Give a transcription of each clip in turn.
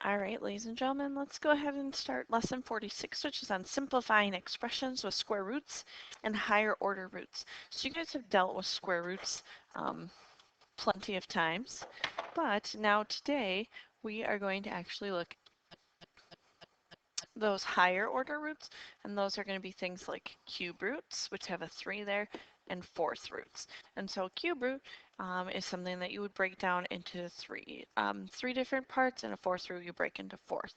All right, ladies and gentlemen, let's go ahead and start lesson 46, which is on simplifying expressions with square roots and higher order roots. So you guys have dealt with square roots plenty of times, but now today we are going to actually look those higher order roots, and those are going to be things like cube roots, which have a 3 there, and fourth roots. And so cube root is something that you would break down into three different parts, and a fourth root you break into fourth.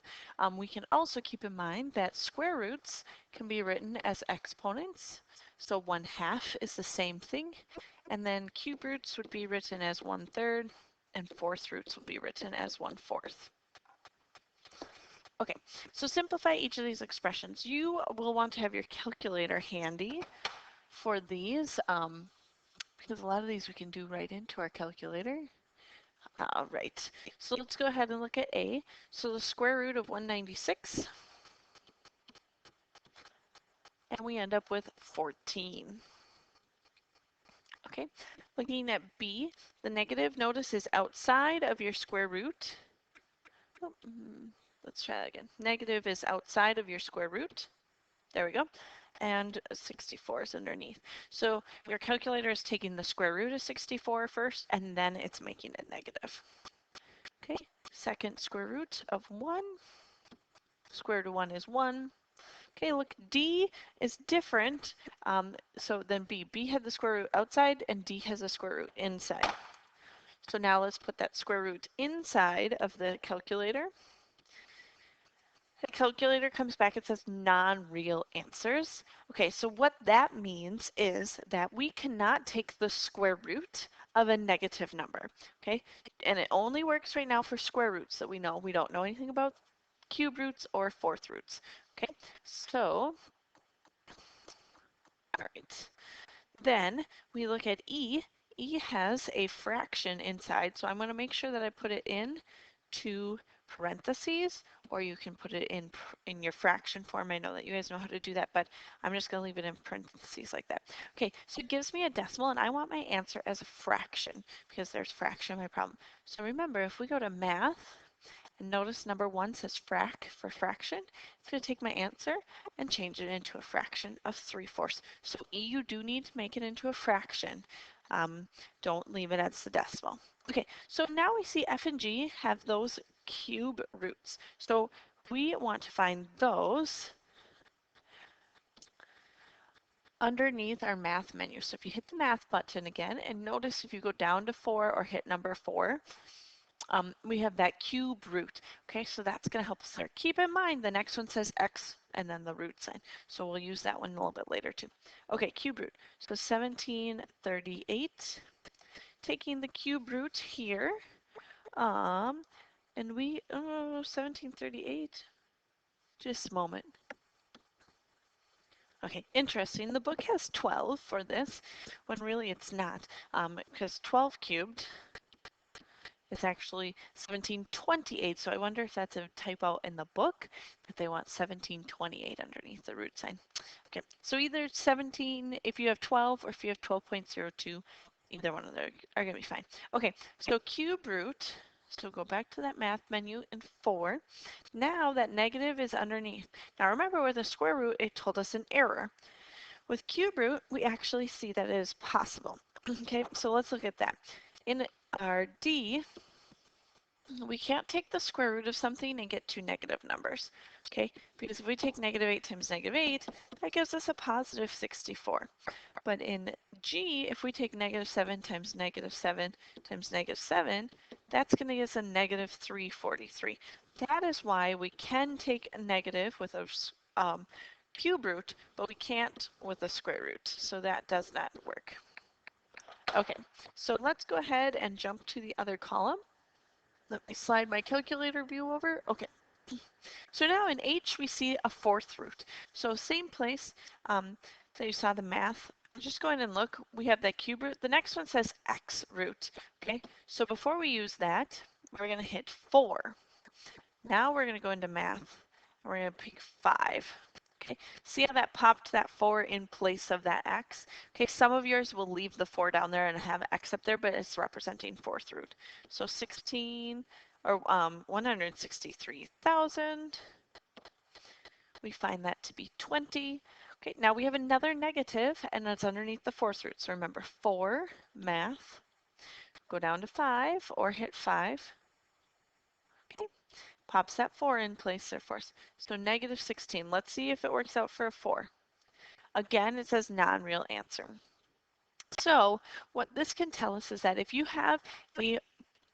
We can also keep in mind that square roots can be written as exponents. So 1/2 is the same thing, and then cube roots would be written as 1/3, and fourth roots would be written as 1/4. Okay, so simplify each of these expressions. You will want to have your calculator handy for these because a lot of these we can do right into our calculator. All right, so let's go ahead and look at A. So the square root of 196, and we end up with 14. Okay, looking at B, the negative, notice, is outside of your square root. Oh, let's try that again. Negative is outside of your square root. There we go. And 64 is underneath. So your calculator is taking the square root of 64 first, and then it's making it negative. Okay, second square root of 1. Square root of 1 is 1. Okay, look, D is different. So then B. B had the square root outside, and D has the square root inside. So now let's put that square root inside of the calculator. The calculator comes back, it says non-real answers. Okay, so what that means is that we cannot take the square root of a negative number, okay? And it only works right now for square roots that we know. We don't know anything about cube roots or fourth roots, okay? So, all right. Then we look at E. E has a fraction inside, so I'm going to make sure that I put it in to parentheses, or you can put it in your fraction form. I know that you guys know how to do that, but I'm just going to leave it in parentheses like that. Okay, so it gives me a decimal, and I want my answer as a fraction because there's fraction in my problem. So remember, if we go to math, and notice number 1 says frac for fraction, it's going to take my answer and change it into a fraction of 3/4. So E, you do need to make it into a fraction. Don't leave it as the decimal. Okay, so now we see F and G have those cube roots. So we want to find those underneath our math menu. So if you hit the math button again, and notice if you go down to 4 or hit number 4, we have that cube root. Okay, so that's going to help us there. Keep in mind the next one says x and then the root sign. So we'll use that one a little bit later too. Okay, cube root. So 1738. Taking the cube root here, and we, 1738. Just a moment. Okay, interesting. The book has 12 for this, when really it's not, because 12 cubed is actually 1728. So I wonder if that's a typo in the book, that they want 1728 underneath the root sign. Okay, so either 17 if you have 12, or if you have 12.02, either one of them are going to be fine. Okay, so cube root. So go back to that math menu in 4. Now that negative is underneath. Now remember, with a square root, it told us an error. With cube root, we actually see that it is possible. Okay, so let's look at that. In our D, we can't take the square root of something and get two negative numbers, okay? Because if we take -8 times -8, that gives us a positive 64. But in G, if we take -7 times -7 times -7, that's going to give us a negative 343. That is why we can take a negative with a cube root, but we can't with a square root. So that does not work. Okay, so let's go ahead and jump to the other column. Let me slide my calculator view over. Okay. So now in H, we see a fourth root. So same place that you saw the math. Just go ahead and look. We have that cube root. The next one says X root. Okay. So before we use that, we're going to hit 4. Now we're going to go into math. We're going to pick 5. Okay, see how that popped that 4 in place of that x? Okay, some of yours will leave the 4 down there and have x up there, but it's representing fourth root. So 16 or 163,000. We find that to be 20. Okay, now we have another negative, and that's underneath the fourth root. So remember, 4, math, go down to 5, or hit 5. Okay, pops that 4 in place there for us. So negative 16. Let's see if it works out for a 4. Again, it says non-real answer. So what this can tell us is that if you have a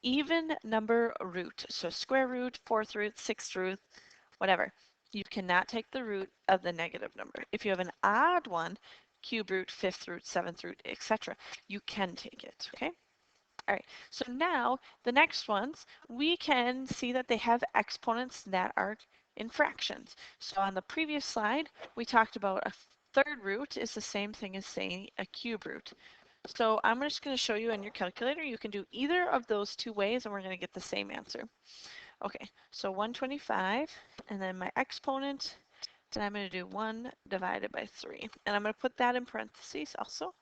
even number root, so square root, fourth root, sixth root, whatever, you cannot take the root of the negative number. If you have an odd one, cube root, fifth root, seventh root, etc., you can take it, okay? All right, so now the next ones, we can see that they have exponents that are in fractions. So on the previous slide, we talked about a third root is the same thing as saying a cube root. So I'm just going to show you in your calculator. You can do either of those two ways and we're going to get the same answer. Okay, so 125 and then my exponent, and I'm going to do 1 divided by 3. And I'm going to put that in parentheses also.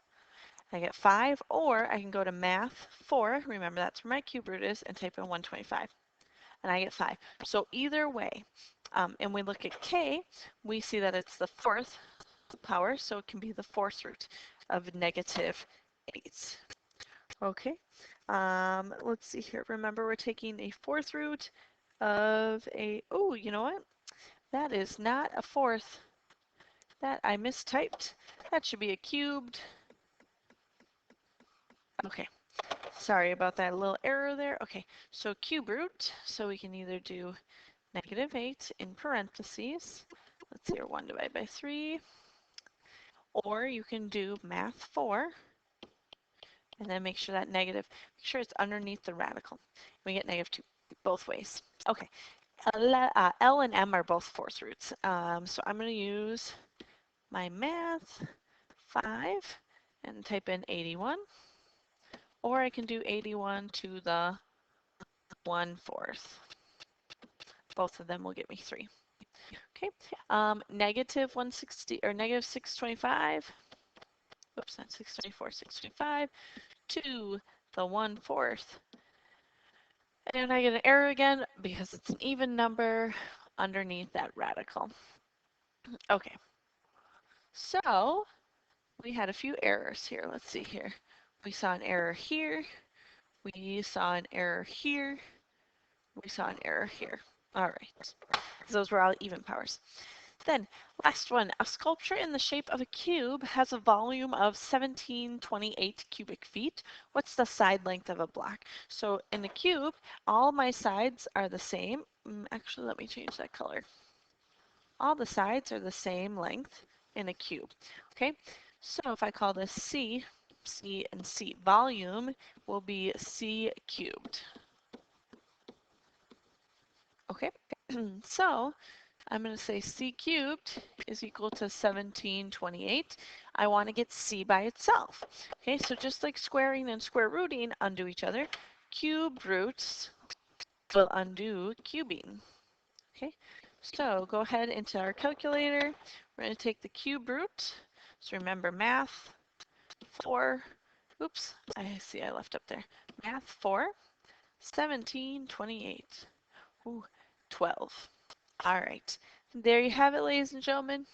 I get 5, or I can go to math 4, remember that's where my cube root is, and type in 125. And I get 5. So either way, and we look at k, we see that it's the fourth power, so it can be the fourth root of negative 8. Okay, let's see here. Remember, we're taking a fourth root of a, oh, you know what? That is not a fourth. That I mistyped. That should be a cubed. Okay, sorry about that little error there. Okay, so cube root, so we can either do negative 8 in parentheses. Let's see here, 1 divided by 3. Or you can do math 4, and then make sure that negative, make sure it's underneath the radical. We get negative 2 both ways. Okay, L and M are both fourth roots. So I'm going to use my math 5 and type in 81. Or I can do 81 to the 1/4. Both of them will get me 3. Okay, negative 160 or negative 625. Oops, not 624, 625 to the 1/4. And I get an error again because it's an even number underneath that radical. Okay, so we had a few errors here. Let's see here. We saw an error here. We saw an error here. We saw an error here. All right, those were all even powers. Then, last one. A sculpture in the shape of a cube has a volume of 1728 cubic feet. What's the side length of a block? So in the cube, all my sides are the same. Actually, let me change that color. All the sides are the same length in a cube. Okay, so if I call this C, C and C, volume will be C cubed. Okay, so I'm going to say C cubed is equal to 1728. I want to get C by itself. Okay, so just like squaring and square rooting undo each other, cube roots will undo cubing. Okay, so go ahead into our calculator. We're going to take the cube root. So remember math 4. Oops, I see I left up there. Math 4, 1728. Ooh, 12. All right, there you have it, ladies and gentlemen.